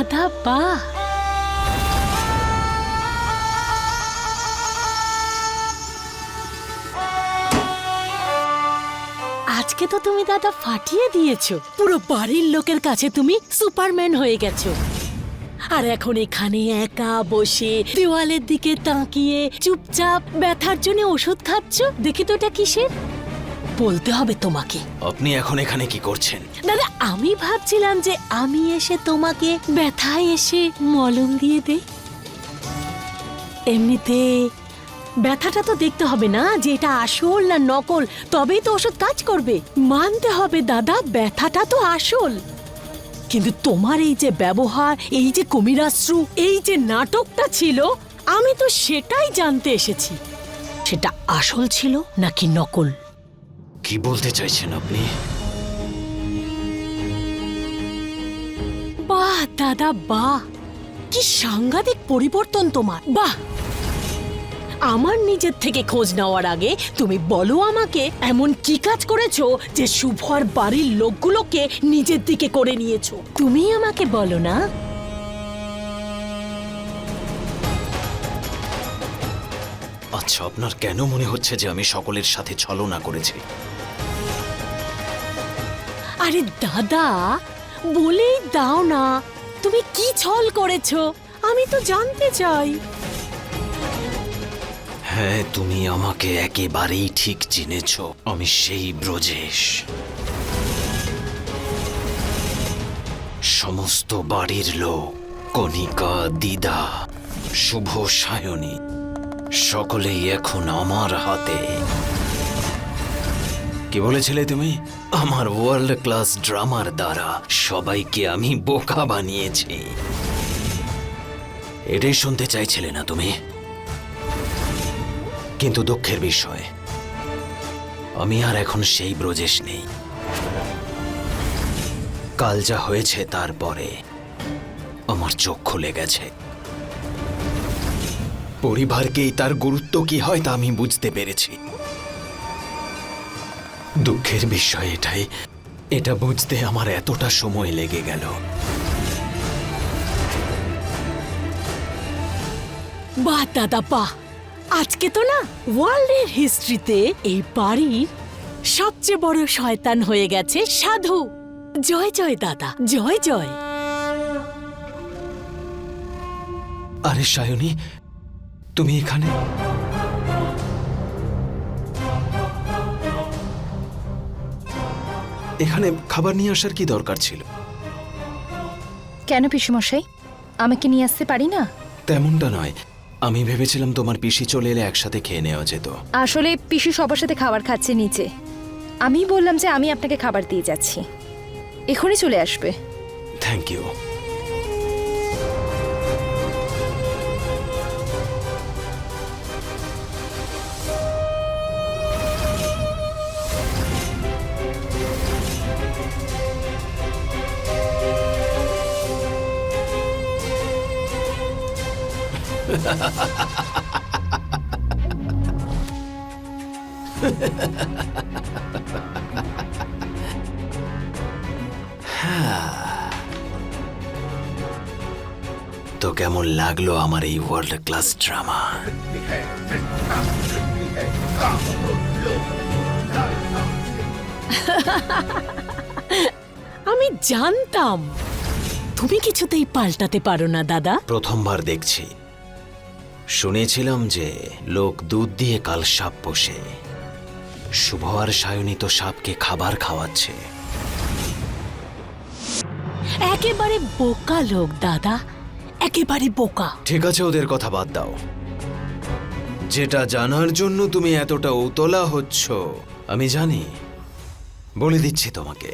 দাদা বাহ। আজকে তো তুমি দাদা ফাটিয়ে দিয়েছো, পুরো বাড়ির লোকের কাছে তুমি সুপারম্যান হয়ে গেছো। আর এখন এখানে একা বসে দেওয়ালের দিকে তাকিয়ে চুপচাপ ব্যথার জন্য ওষুধ খাচ্ছ। দেখি তো এটা কিসের, বলতে হবে তোমাকে। আপনি এখন এখানে কি করছেন? দাদা আমি ভাবছিলাম যে আমি এসে তোমাকে ব্যথায় এসে মলম দিয়ে দেই। এমনিতে ব্যথাটা তো দেখতে হবে না যে এটা আসল না নকল, তবেই তো ওষুধ কাজ করবে। মানতে হবে দাদা ব্যথাটা তো আসল, কিন্তু তোমার এই যে ব্যবহার, এই যে কুমিরাশ্রু, এই যে নাটকটা ছিল, আমি তো সেটাই জানতে এসেছি সেটা আসল ছিল নাকি নকল। কি বলতে চাইছেন আপনি? বাহ দাদা বাহ, কি সাংঘাতিক পরিবর্তন তোমার। বাহ, আমার নিজের থেকে খোঁজ নেওয়ার আগে তুমি বলো আমাকে এমন কি কাজ করেছো যে শুভর বাড়ির লোকগুলোকে নিজের দিকে করে নিয়েছো। তুমি আমাকে বলো না। আচ্ছা, আপনার কেন মনে হচ্ছে যে আমি সকলের সাথে ছলনা করেছি? আরে দাদা বলেই দাও না, তুমি কি ছল করেছো, আমি তো জানতে চাই। হ্যাঁ, তুমি আমাকে একেবারেই ঠিক চিনেছ। আমি সেই ব্রজেশ। সমস্ত বাড়ির লোক, কণিকা, দিদা, শুভ, সায়নী, সকলেই এখন আমার হাতে। কি বলেছিলে তুমি? আমার ওয়ার্ল্ড ক্লাস ড্রামার দ্বারা সবাইকে আমি বোকা বানিয়েছি। এটাই শুনতে চাইছিলে না তুমি? কিন্তু দুঃখের বিষয়, আমি আর এখন সেই ব্রজেশ নেই। কাল যা হয়েছে তারপরে আমার চোখ খুলে গেছে। পরিবারকেই তার গুরুত্ব কি হয় তা আমি বুঝতে পেরেছি। দুঃখের বিষয় এটাই, এটা বুঝতে আমার এতটা সময় লেগে গেল। বাহ দাদা বাহ, আজকে তো না ওয়ার্ল্ডের হিস্ট্রিতে এই বাড়ির সবচেয়ে বড় শয়তান হয়ে গেছে সাধু। জয় জয় দাদা, জয় জয়। আরে সায়নী, তুমি এখানে? এখানে খাবার নিয়ে আসার কি দরকার ছিল? কেন পিসিমশাই, আমাকে নিয়ে আসতে পারি না? তেমনটা নয়, আমি ভেবেছিলাম তোমার পিসি চলে এলে একসাথে খেয়ে নেওয়া যেত। আসলে পিসি সবার সাথে খাবার খাচ্ছে নিচে। আমি বললাম যে আমি আপনাকে খাবার দিয়ে যাচ্ছি, এখনই চলে আসবে। Thank you. তো কেমন লাগলো আমার এই ওয়ার্ল্ড ক্লাস ড্রামা? আমি জানতাম তুমি কিছুতেই পাল্টাতে পারো না দাদা। প্রথমবার দেখছি। শুনেছিলাম যে লোক দুধ দিয়ে কাল সাপ পোষে। শুভ আর সায়নী তো সাপকে খাবার খাওয়াচ্ছে। একেবারে বোকা লোক দাদা, একেবারে বোকা। ঠিক আছে, ওদের কথা বাদ দাও। যেটা জানার জন্য তুমি এতটা উতলা হচ্ছ আমি জানি, বলে দিচ্ছি তোমাকে।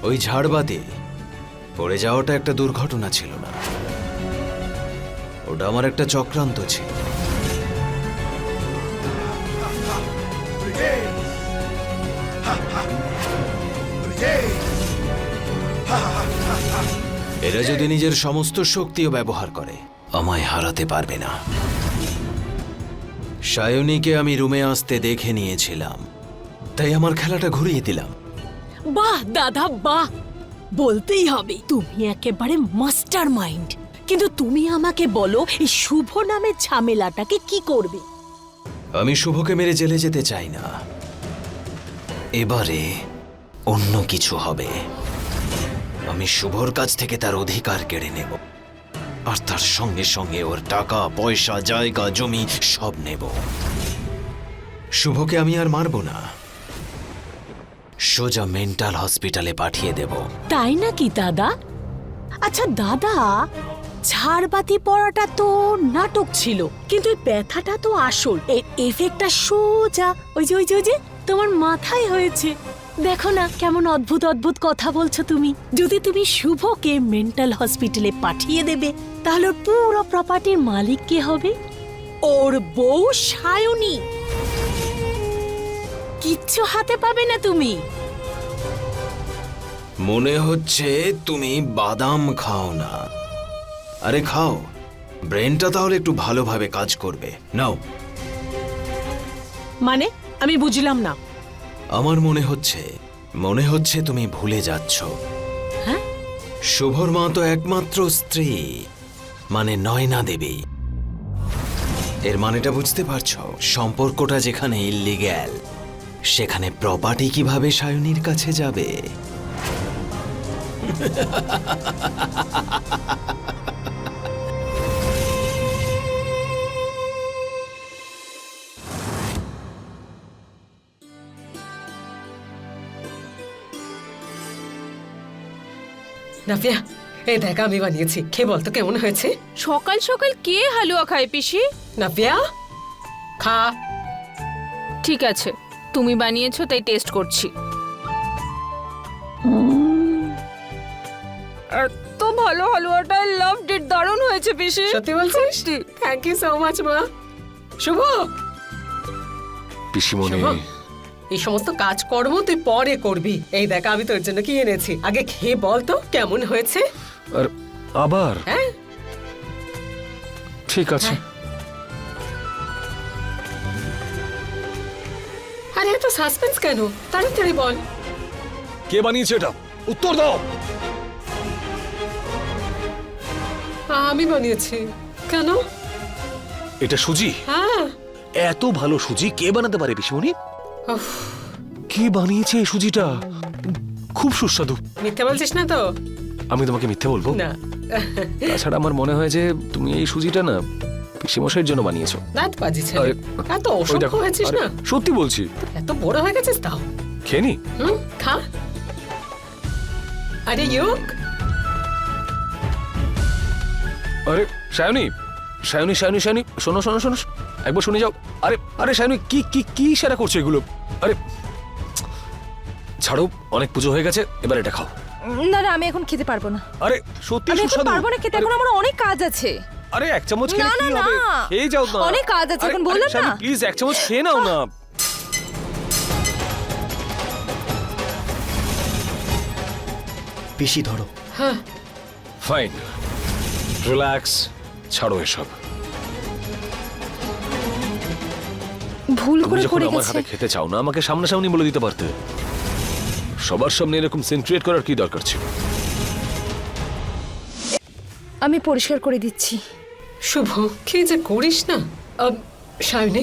ওই ঝাড়বাতি পড়ে যাওয়াটা একটা দুর্ঘটনা ছিল না, ওটা আমার একটা চক্রান্ত ছিল। এরা যদি নিজের সমস্ত শক্তিও ব্যবহার করে আমায় হারাতে পারবে না। সায়নীকে আমি রুমে আসতে দেখে নিয়েছিলাম, তাই আমার খেলাটা ঘুরিয়ে দিলাম। বাহ দাদা বাহ, বলতেই হবে তুমি একেবারে মাস্টার মাইন্ড। কিন্তু তুমি আমাকে বলো এই শুভ নামের ঝামেলাটাকে কি করবে? আমি শুভকে মেরে জেলে যেতে চাই না। এবারে অন্য কিছু হবে। আমি শুভর কাছ থেকে তার অধিকার কেড়ে নেব, আর তার সঙ্গে সঙ্গে ওর টাকা পয়সা জায়গা জমি সব নেব। শুভকে আমি আর মারব না, সোজা মেন্টাল হসপিটালে পাঠিয়ে দেব। তাই নাকি দাদা? আচ্ছা দাদা, ঝাড়বাতি পড়াটা তো নাটক ছিল, কিন্তু এই ব্যথাটা তো আসল। এর এফেক্টটা সোজা ওই যে তোমার মাথায় হয়েছে। দেখো না কেমন অদ্ভুত অদ্ভুত কথা বলছো তুমি। যদি তুমি শুভকে মেন্টাল হসপিটালে পাঠিয়ে দেবে, তাহলে ওর পুরো প্রপার্টির মালিক কে হবে? ওর বউ সায়নী। কিচ্ছু হাতে পাবে না তুমি। মনে হচ্ছে তুমি বাদাম খাও না। আরে খাও, ব্রেনটা তাহলে একটু ভালোভাবে কাজ করবে। নাও। মানে আমি বুঝলাম না। আমার মনে হচ্ছে তুমি ভুলে যাচ্ছ। হ্যাঁ? শুভর মা তো একমাত্র স্ত্রী, মানে নয়না দেবী। এর মানেটা বুঝতে পারছো? সম্পর্কটা যেখানে ইল্লিগ্যাল, সেখানে প্রপার্টি কিভাবে সায়নীর কাছে যাবে? নাভিয়া, এই দেখ আমি বানিয়েছি, খেয়ে বলতো কেমন হয়েছে। সকাল সকাল কে হালুয়া খায় পিসি? নাভিয়া, খা। ঠিক আছে, তুমি বানিয়েছো তাই টেস্ট করছি। এত ভালো হালুয়াটা, আই লাভড ইট, দারুণ হয়েছে পিসি। সত্যি বলছিস? থ্যাংক ইউ সো মাচ মা। শুভ, পিসিমণি, শুভ, এই সমস্ত কাজকর্ম তুই পরে করবি। এই দেখ আমি তোর জন্য কি এনেছি, আগে খেয়ে বলতো কেমন হয়েছে। আর আবার? হ্যাঁ ঠিক আছে। আরে এত সাসপেন্স কেন, তাড়াতাড়ি বল। কে বানিয়েছে এটা? উত্তর দাও। আমি বানিয়েছি। কেন? এটা সুজি? হ্যাঁ। এত ভালো সুজি কে বানাতে পারে পিসিমণি? উফ, কে বানিয়েছে এই সুজিটা? খুব সুস্বাদু। মিথ্যে বলছিস না তো? আমি তোমাকে মিথ্যে বলবো না। তাছাড়া আমার মনে হয় যে তুমি এই সুজিটা না পিসিমশাইয়ের জন্য বানিয়েছো। দাঁত বাজি ছেলে, আরে, এত ওই অসভ্য দেখো, হয়েছিস আরে, না। সত্যি বলছি। এত বড় হয়ে গেছিস তাও। খেয়ে নি। খা। আরে ইউক, আরে সায়নী, সায়নী সায়নী সায়নী, শোনো শোনো শোনো, একবার শুনে যাও। আরে আরে সায়নী, কি কি কি ইশারা করছো এগুলো? আরে ছাড়ো, অনেক পুজো হয়ে গেছে, এবার এটা খাও। না না, আমি এখন খেতে পারবো না। আরে সত্যি আমি এখন সুস্বাদু। পারবো না খেতে, এখন আমার অনেক কাজ আছে। আরে এক চামচ না, খেয়ে কি না, হবে? না। খেয়ে যাও না। অনেক কাজ আছে, আরে, এখন আরে, বললাম সায়নী, না। প্লিজ এক চামচ খেয়ে নাও না। পিসি ধরো। হ্যাঁ ফাইন, রিল্যাক্স, ছাড়ো এসব। ভুল তুমি করে যখন পড়ে আমার গেছে। হাতে খেতে চাও না, আমাকে সামনাসামনি বলে দিতে পারতে। সবার সামনে এরকম সিন ক্রিয়েট করার কি দরকার ছিল? আমি পরিষ্কার করে দিচ্ছি। শুভ, কি যে করিস না। সায়নী,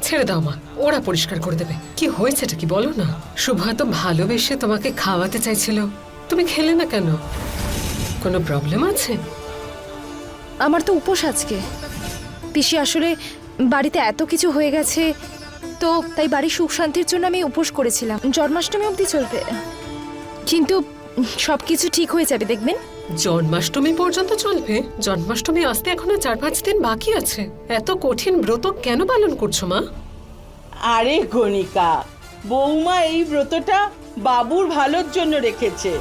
ছেড়ে দাও মা, ওরা পরিষ্কার করে দেবে। কি হয়েছেটা কি বলো না। শুভ তো ভালোবেসে তোমাকে খাওয়াতে চাইছিল, তুমি খেলে না কেন? কোনো প্রবলেম আছে? আমার তো উপোস আজকে পিসি, আসলে বাড়িতে এত কিছু হয়ে গেছে তো তাই বাড়ির সুখ শান্তির জন্য আমি উপোস করেছিলাম। জন্মাষ্টমী অবধি চলবে, কিন্তু সবকিছু ঠিক হয়ে যাবে দেখবেন। জন্মাষ্টমী পর্যন্ত চলবে? জন্মাষ্টমী আসতে এখনো 4-5 দিন বাকি আছে। এত কঠিন ব্রত কেন পালন করছো মা? আরে গণিকা, বৌমা এই ব্রতটা বাবুর ভালোর জন্য রেখেছে,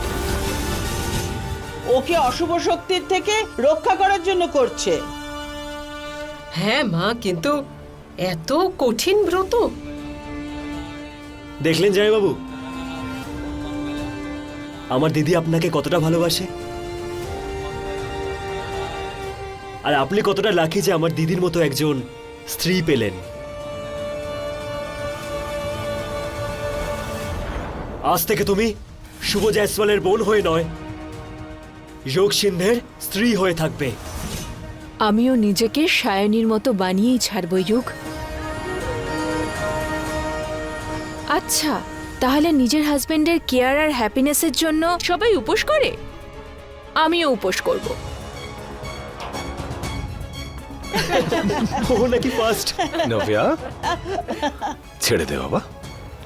ওকে অশুভ শক্তির থেকে রক্ষা করার জন্য করছে। হ্যাঁ মা, কিন্তু এত কঠিন ব্রত। দেখলেন জামাইবাবু, আমার দিদি আপনাকে কতটা ভালোবাসে, আর আপনি কতটা লাকি যে আমার দিদির মতো একজন স্ত্রী পেলেন। আজ থেকে তুমি শুভ জয়সওয়ালের বোন হয়ে নয়, যোগ সিন্ধের স্ত্রী হয়ে থাকবে। আমিও নিজেকে সায়নীর মতো বানিয়েই ছাড়বো যুগ। আচ্ছা, তাহলে নিজের হাজবেন্ডের কেয়ার আর হ্যাপিনেসের জন্য সবাই উপোস করে, আমিও উপোস করব। ও নাকি ফার্স্ট। নভিয়া, ছেড়ে দে বাবা,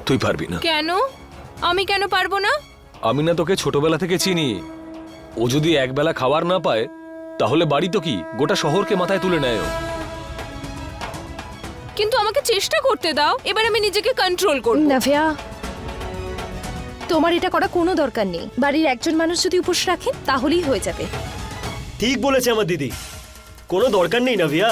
তুই পারবি না। কেন? আমি কেন পারবো না? আমি না তোকে ছোটবেলা থেকে চিনি। ও যদি একবেলা খাবার না পায় তাহলে বাড়ি তো কি গোটা শহরকে মাথায় তুলে নেয় ও। কিন্তু আমাকে চেষ্টা করতে দাও, এবার আমি নিজেকে কন্ট্রোল করব। নাভিয়া, তোমার এটা করা কোনো দরকার নেই। বাড়ির একজন মানুষ যদি উপোস রাখেন তাহলেই হয়ে যাবে। ঠিক বলেছে আমার দিদি, কোনো দরকার নেই নাভিয়া।